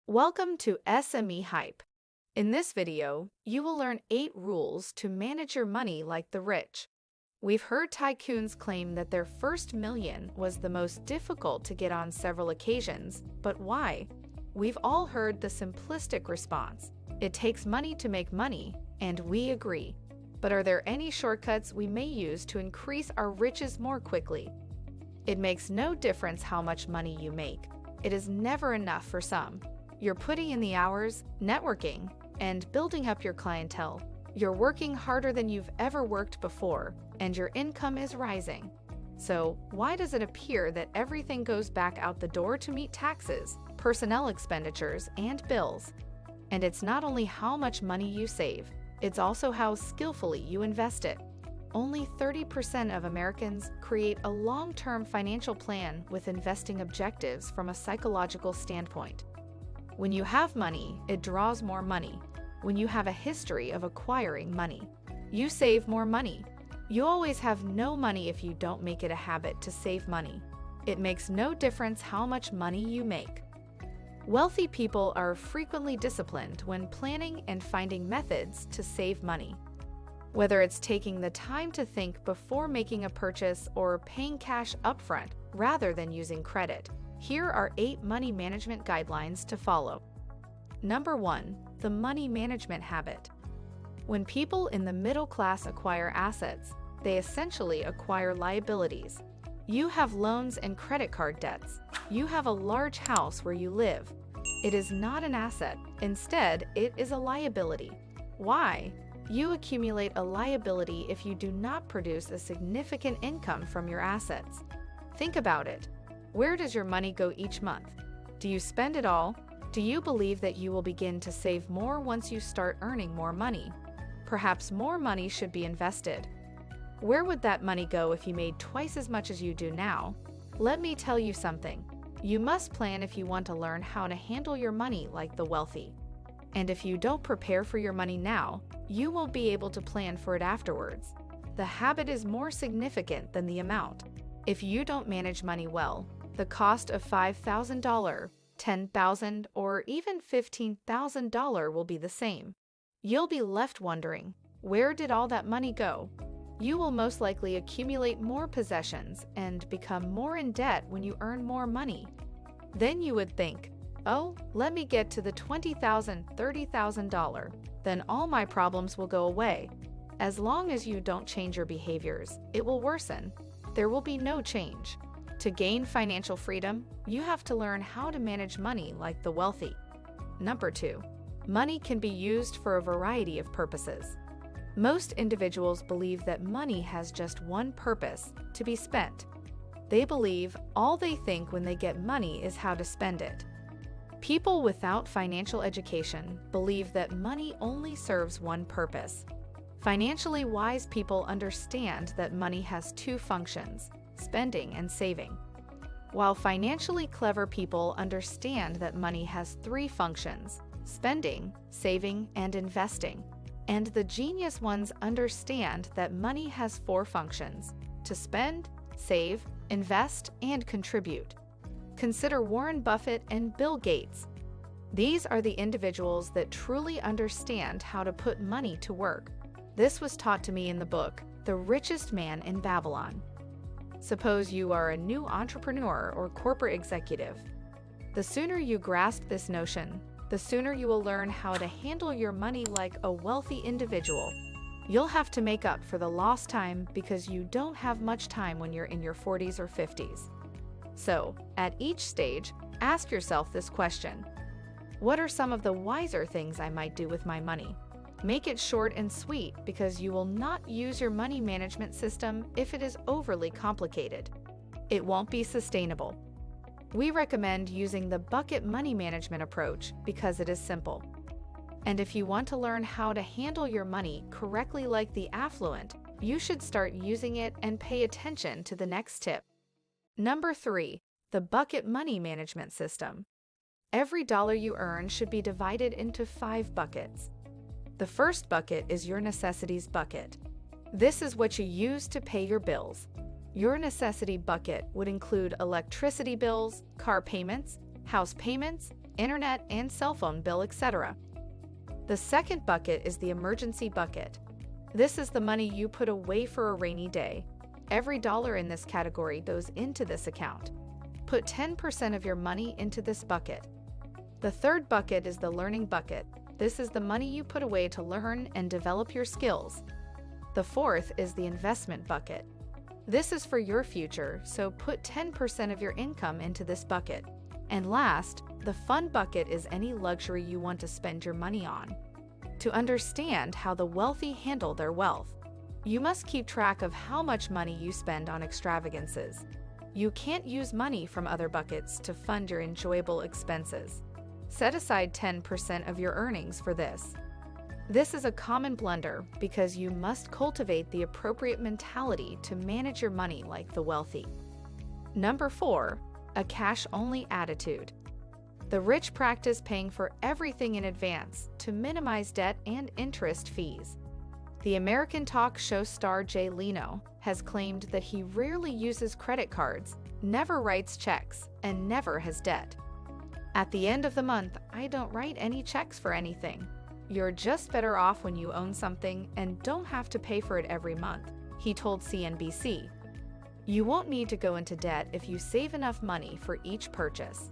Welcome to SME Hype. In this video, you will learn 8 rules to manage your money like the rich. We've heard tycoons claim that their first million was the most difficult to get on several occasions, but why? We've all heard the simplistic response: it takes money to make money, and we agree. But are there any shortcuts we may use to increase our riches more quickly? It makes no difference how much money you make. It is never enough for some. You're putting in the hours, networking, and building up your clientele. You're working harder than you've ever worked before, and your income is rising. So, why does it appear that everything goes back out the door to meet taxes, personnel expenditures, and bills? And it's not only how much money you save, it's also how skillfully you invest it. Only 30% of Americans create a long-term financial plan with investing objectives from a psychological standpoint. When you have money, it draws more money. When you have a history of acquiring money, you save more money. You always have no money if you don't make it a habit to save money. It makes no difference how much money you make. Wealthy people are frequently disciplined when planning and finding methods to save money. Whether it's taking the time to think before making a purchase or paying cash upfront rather than using credit, here are 8 money management guidelines to follow. Number 1. The money management habit. When people in the middle class acquire assets, they essentially acquire liabilities. You have loans and credit card debts. You have a large house where you live. It is not an asset. Instead, it is a liability. Why? You accumulate a liability if you do not produce a significant income from your assets. Think about it. Where does your money go each month? Do you spend it all? Do you believe that you will begin to save more once you start earning more money? Perhaps more money should be invested. Where would that money go if you made twice as much as you do now? Let me tell you something. You must plan if you want to learn how to handle your money like the wealthy. And if you don't prepare for your money now, you won't be able to plan for it afterwards. The habit is more significant than the amount. If you don't manage money well, the cost of $5,000, $10,000, or even $15,000 will be the same. You'll be left wondering, where did all that money go? You will most likely accumulate more possessions and become more in debt when you earn more money. Then you would think, oh, let me get to the $20,000, $30,000. Then all my problems will go away. As long as you don't change your behaviors, it will worsen. There will be no change. To gain financial freedom, you have to learn how to manage money like the wealthy. Number 2. Money can be used for a variety of purposes. Most individuals believe that money has just one purpose: to be spent. They believe all they think when they get money is how to spend it. People without financial education believe that money only serves one purpose. Financially wise people understand that money has 2 functions: spending and saving. While financially clever people understand that money has 3 functions: spending, saving, and investing. And the genius ones understand that money has 4 functions: to spend, save, invest, and contribute. Consider Warren Buffett and Bill Gates. These are the individuals that truly understand how to put money to work. This was taught to me in the book, The Richest Man in Babylon. Suppose you are a new entrepreneur or corporate executive. The sooner you grasp this notion, the sooner you will learn how to handle your money like a wealthy individual. You'll have to make up for the lost time because you don't have much time when you're in your 40s or 50s. So, at each stage, ask yourself this question: what are some of the wiser things I might do with my money? Make it short and sweet because you will not use your money management system if it is overly complicated. It won't be sustainable. We recommend using the bucket money management approach because it is simple. And if you want to learn how to handle your money correctly like the affluent, you should start using it and pay attention to the next tip. Number 3. The bucket money management system. Every dollar you earn should be divided into 5 buckets. The first bucket is your necessities bucket. This is what you use to pay your bills. Your necessity bucket would include electricity bills, car payments, house payments, internet and cell phone bill, etc. The second bucket is the emergency bucket. This is the money you put away for a rainy day. Every dollar in this category goes into this account. Put 10% of your money into this bucket. The third bucket is the learning bucket. This is the money you put away to learn and develop your skills. The fourth is the investment bucket. This is for your future, so put 10% of your income into this bucket. And last, the fun bucket is any luxury you want to spend your money on. To understand how the wealthy handle their wealth, you must keep track of how much money you spend on extravagances. You can't use money from other buckets to fund your enjoyable expenses. Set aside 10% of your earnings for this. This is a common blunder because you must cultivate the appropriate mentality to manage your money like the wealthy. Number 4, a cash-only attitude. The rich practice paying for everything in advance to minimize debt and interest fees. The American talk show star Jay Leno has claimed that he rarely uses credit cards, never writes checks, and never has debt. At the end of the month, I don't write any checks for anything. You're just better off when you own something and don't have to pay for it every month, he told CNBC. You won't need to go into debt if you save enough money for each purchase,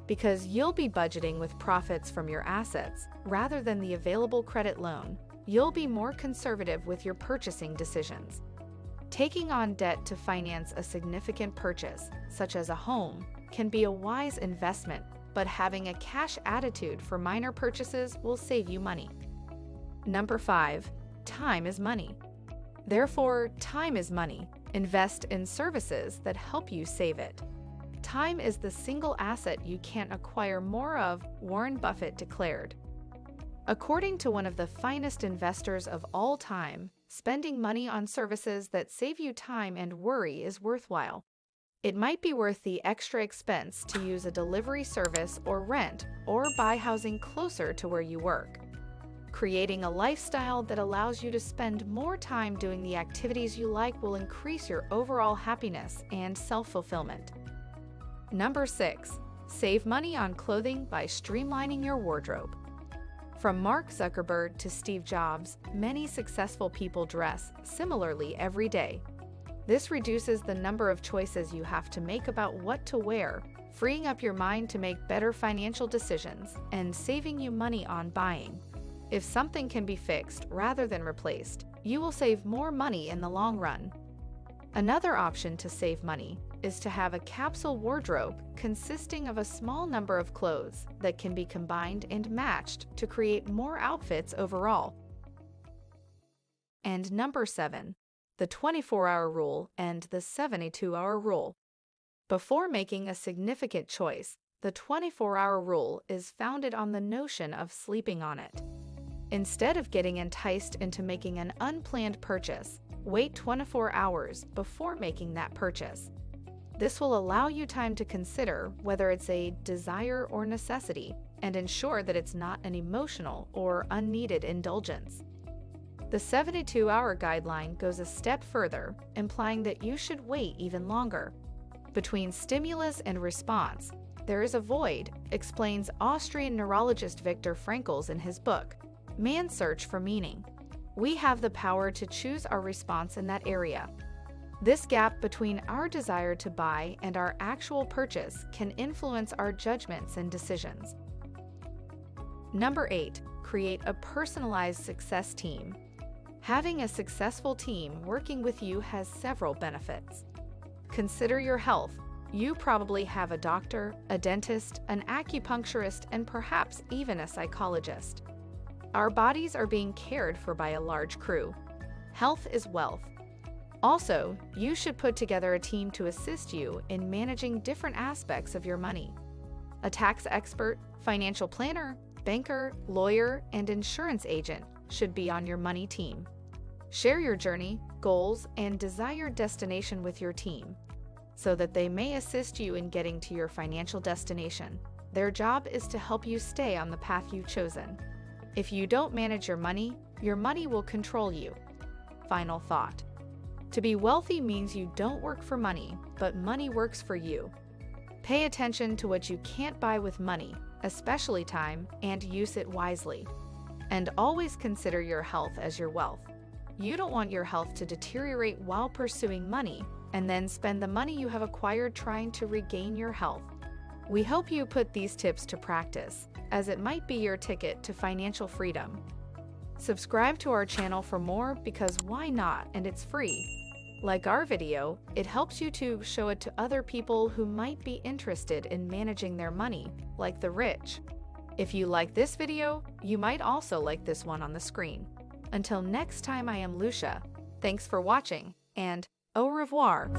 because you'll be budgeting with profits from your assets rather than the available credit loan. You'll be more conservative with your purchasing decisions. Taking on debt to finance a significant purchase, such as a home, can be a wise investment, but having a cash attitude for minor purchases will save you money. Number 5, time is money. Therefore, time is money. Invest in services that help you save it. Time is the single asset you can't acquire more of, Warren Buffett declared. According to one of the finest investors of all time, spending money on services that save you time and worry is worthwhile. It might be worth the extra expense to use a delivery service or rent or buy housing closer to where you work. Creating a lifestyle that allows you to spend more time doing the activities you like will increase your overall happiness and self-fulfillment. Number 6, save money on clothing by streamlining your wardrobe. From Mark Zuckerberg to Steve Jobs, many successful people dress similarly every day. This reduces the number of choices you have to make about what to wear, freeing up your mind to make better financial decisions and saving you money on buying. If something can be fixed rather than replaced, you will save more money in the long run. Another option to save money is to have a capsule wardrobe consisting of a small number of clothes that can be combined and matched to create more outfits overall. And number 7, the 24-hour rule and the 72-hour rule. Before making a significant choice, the 24-hour rule is founded on the notion of sleeping on it. Instead of getting enticed into making an unplanned purchase, wait 24 hours before making that purchase. This will allow you time to consider whether it's a desire or necessity and ensure that it's not an emotional or unneeded indulgence. The 72-hour guideline goes a step further, implying that you should wait even longer. Between stimulus and response, there is a void, explains Austrian neurologist Viktor Frankl in his book, Man's Search for Meaning. We have the power to choose our response in that area. This gap between our desire to buy and our actual purchase can influence our judgments and decisions. Number 8, create a personalized success team. Having a successful team working with you has several benefits. Consider your health. You probably have a doctor, a dentist, an acupuncturist, and perhaps even a psychologist. Our bodies are being cared for by a large crew. Health is wealth. Also, you should put together a team to assist you in managing different aspects of your money. A tax expert, financial planner, banker, lawyer, and insurance agent should be on your money team. Share your journey, goals, and desired destination with your team so that they may assist you in getting to your financial destination. Their job is to help you stay on the path you've chosen. If you don't manage your money will control you. Final thought. To be wealthy means you don't work for money, but money works for you. Pay attention to what you can't buy with money especially time, and use it wisely. And always consider your health as your wealth. You don't want your health to deteriorate while pursuing money, and then spend the money you have acquired trying to regain your health. We hope you put these tips to practice, as it might be your ticket to financial freedom. Subscribe to our channel for more, because why not, and it's free. Like our video, it helps you to show it to other people who might be interested in managing their money, like the rich. If you like this video, you might also like this one on the screen. Until next time, I am Lucia. Thanks for watching, and au revoir.